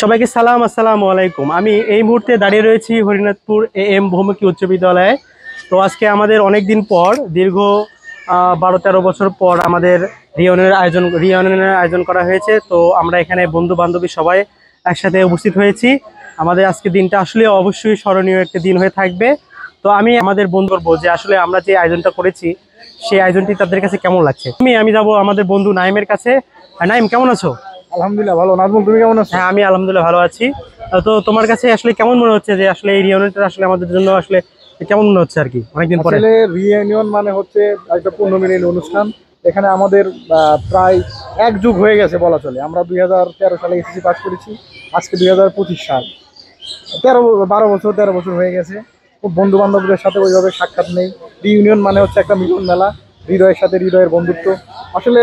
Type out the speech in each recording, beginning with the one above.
সবাইকে সালাম, আসসালামু আলাইকুম। আমি এই মুহূর্তে দাঁড়িয়ে রয়েছি হরিনাথপুর AM বহুমুখী উচ্চ বিদ্যালয়ে। তো আজকে আমাদের অনেক দিন পর, দীর্ঘ 12-13 বছর পর আমাদের রিইউনিয়নের আয়োজন করা হয়েছে। তো আমরা এখানে বন্ধু বান্ধবী সবাই একসাথে উপস্থিত হয়েছি। আমাদের আজকে দিনটা আসলে অবশ্যই স্মরণীয় একটা দিন হয়ে থাকবে। তো আমি আমাদের বন্ধু বলবো যে আসলে আমরা যে আয়োজনটা করেছি সেই আয়োজনটি তাদের কাছে কেমন লাগছে। আমি যাব আমাদের বন্ধু নাইমের কাছে। নাইম, কেমন আছো? আলহামদুলিল্লাহ ভালো। নাজমুল, তুমি কেমন আছো? হ্যাঁ, আমি আলহামদুলিল্লাহ ভালো আছি। তো তোমার কাছে আসলে কেমন মনে হচ্ছে যে আসলে এই রিউনিয়নটা আসলে আমাদের জন্য আসলে কেমন মনে হচ্ছে আর কি অনেকদিন পরে? আসলে রিইউনিয়ন মানে হচ্ছে একটা পূর্ণমিলনী অনুষ্ঠান। এখানে আমাদের প্রায় এক যুগ হয়ে গেছে বলা চলে। আমরা 2013 সালে এসএসসি পাস করেছি, আজকে 2025 সাল। 13 বছর হয়ে গেছে। খুব বন্ধু বান্ধবদের সাথে ওইভাবে সাক্ষাৎ নেই। রিইউনিয়ন মানে হচ্ছে একটা মিলন মেলা, হৃদয়ের সাথে হৃদয়ের বন্ধুত্ব। আসলে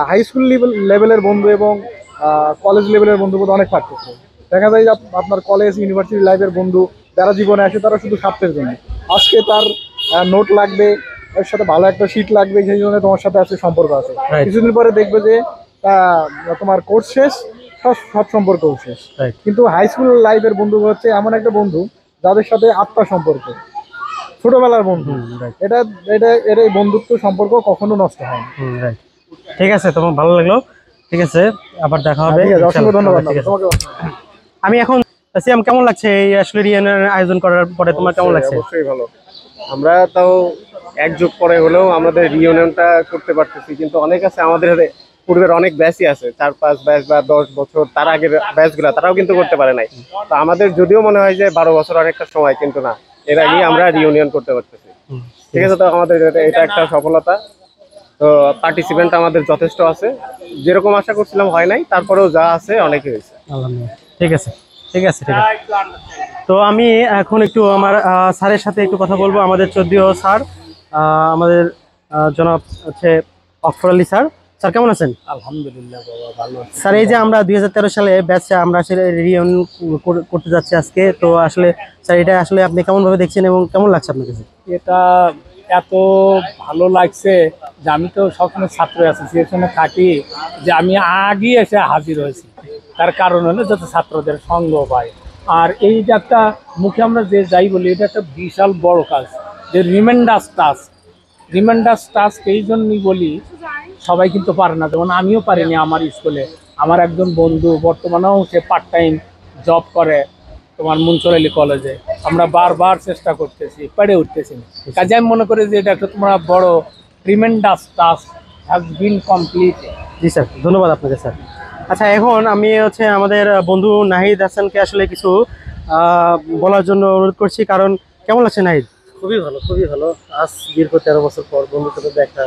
হাই স্কুল লেভেলের বন্ধু এবং কলেজ লেভেলের বন্ধুর মধ্যে অনেক পার্থক্য দেখা যায়। যে আপনার কলেজ ইউনিভার্সিটি লাইফের বন্ধু যারা জীবনে আসে তারা শুধু স্বার্থের জন্য। আজকে তার নোট লাগবে, এর সাথে ভালো একটা সিট লাগবে, সেই জন্য তোমার সাথে আছে সম্পর্ক আছে। কিছুদিন পরে দেখবে যে তোমার কোর্স শেষ, সব সম্পর্কও শেষ। কিন্তু হাই স্কুল লাইফের বন্ধু হচ্ছে এমন একটা বন্ধু যাদের সাথে আত্মার সম্পর্ক, ছোটবেলার বন্ধু। এটা এটা এর এই বন্ধুত্ব সম্পর্ক কখনো নষ্ট হয় না। ঠিক আছে, তোমার ভালো লাগলো। ঠিক আছে, আবার দেখা হবে। অসংখ্য ধন্যবাদ তোমাকে। আমি এখন সিয়াম, কেমন লাগছে এই আসলে রিইউনিয়নের আয়োজন করার পরে? তোমার কেমন লাগছে? অবশ্যই ভালো। আমরা তাও এক যুগ পরে হলেও আমাদের রিইউনিয়নটা করতে পারতেছি, কিন্তু অনেক আছে আমাদের পূর্বের অনেক ব্যাচই আছে, 4-5 ব্যাচ বা 10 বছর তার আগের ব্যাচগুলা, তারাও কিন্তু করতে পারে নাই। তো আমাদের যদিও মনে হয় যে 12 বছর অনেকটা সময়, কিন্তু না, এর আগেই আমরা রিইউনিয়ন করতে পারতেছি। ঠিক আছে, তো আমাদের এটা একটা সফলতা। তো পার্টিসিপেন্ট আমাদের যথেষ্ট আছে, যেরকম আশা করছিলাম হয় নাই, তারপরেও যা আছে অনেকই হয়েছে। ঠিক আছে, ঠিক আছে, ঠিক আছে। তো আমি এখন একটু আমার স্যারের সাথে একটু কথা বলবো। আমাদের 14 স্যার, আমাদের জনাব হচ্ছে অক্সর আলী স্যার। স্যার, কেমন আছেন? আলহামদুলিল্লাহ বাবা, ভালো আছি। স্যার, এই যে আমরা 2013 সালে ব্যাচে আমরা আসলে রিইউনিয়ন করতে যাচ্ছি আজকে, তো আসলে স্যার এটা আসলে আপনি কেমন ভাবে দেখছেন এবং কেমন লাগছে আপনার কাছে? এটা এত ভালো লাগছে যে আমি তো সবসময় ছাত্র অ্যাসোসিয়েশনে থাকি, যে আমি আগে এসে হাজির হয়েছি। তার কারণ হলো যাতে ছাত্রদের সঙ্গ পায়। আর এই যে একটা মুখে আমরা যে যাই বলি, এটা একটা বিশাল বড় কাজ, যে রিমাইন্ডার্স টাস্ক এই জন্যই বলি, সবাই কিন্তু পারে না। যেমন আমিও পারিনি আমার স্কুলে। আমার একজন বন্ধু বর্তমানেও সে পার্ট টাইম জব করে তোমার মুনসুরালী কলেজে। আমরা বারবার চেষ্টা করতেছি, পেরে উঠতেছি না। কাজে আমি মনে করি যে এটা একটা তোমরা বড় tremendous task has been complete. G sir, ধন্যবাদ আপনাকে স্যার। আচ্ছা, এখন আমি হচ্ছে আমাদের বন্ধু নাহিদ হাসানকে আসলে কিছু বলার জন্য অনুরোধ করছি। কারণ কেমন লাগছে নাহিদ? খুবই ভালো, খুবই ভালো। আজ দীর্ঘ 13 বছর পর বন্ধুর সাথে দেখা,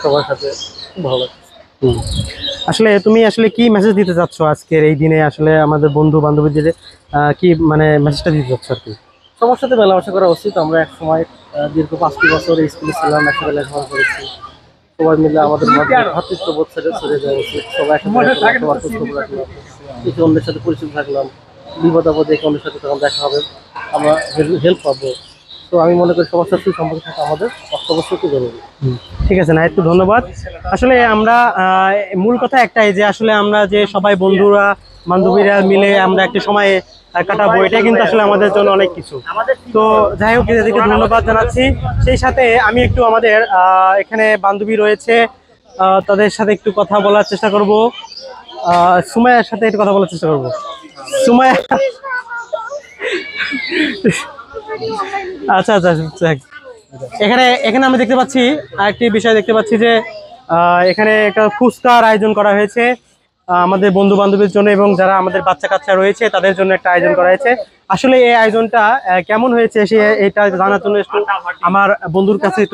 সবার সাথে খুব ভালো লাগছে। আসলে তুমি আসলে কি মেসেজ দিতে চাচ্ছ আজকের এই দিনে? আসলে আমাদের বন্ধু বান্ধবীদের কি মানে মেসেজটা দিতে চাচ্ছ আর কি? সবার সাথে মেলামেশা করা উচিত। আমরা এক সময় দীর্ঘ 5টি বছর স্কুলে ছিলাম, একসাথে লেখাপড়া করেছি। সবাই মিলে আমাদের ভ্রাতৃত্ববোধ ছেড়ে যাওয়া উচিত। সবাই একসাথে একে অন্যের সাথে পরিচিত থাকলাম, বিপদ আপদে একে অন্যের সাথে তখন দেখা হবে, আমরা হেল্প পাবো। তো আমি মনে করি সবার সাথে সম্পর্ক থাকা আমাদের অবশ্যই খুব জরুরি। ঠিক আছে নাহিদ, একটু ধন্যবাদ। আসলে আমরা মূল কথা একটাই, যে আসলে আমরা যে সবাই বন্ধুরা বান্ধবীরা মিলে আমরা একটা সময় কাটাবো, এটা কিন্তু আসলে আমাদের জন্য অনেক কিছু। তো যাই হোক, এদেরকে ধন্যবাদ জানাচ্ছি। সেই সাথে আমি একটু আমাদের এখানে বান্ধবী রয়েছে, তাদের সাথে একটু কথা বলার চেষ্টা করব। সুমাইয়ার সাথে একটু কথা বলার চেষ্টা করব। সুমাইয়া, আচ্ছা আচ্ছা, এখানে আমি দেখতে পাচ্ছি আরেকটি বিষয় দেখতে পাচ্ছি যে এখানে একটা ফুচকার আয়োজন করা হয়েছে আমাদের বন্ধু বান্ধবীর জন্য, এবং যারা আমাদের বাচ্চা কাচ্চা রয়েছে তাদের জন্য একটা আয়োজন করা হয়েছে। আসলে এই আয়োজনটা কেমন হয়েছে এটা জানার জন্য আমার বন্ধুর কাছে একটু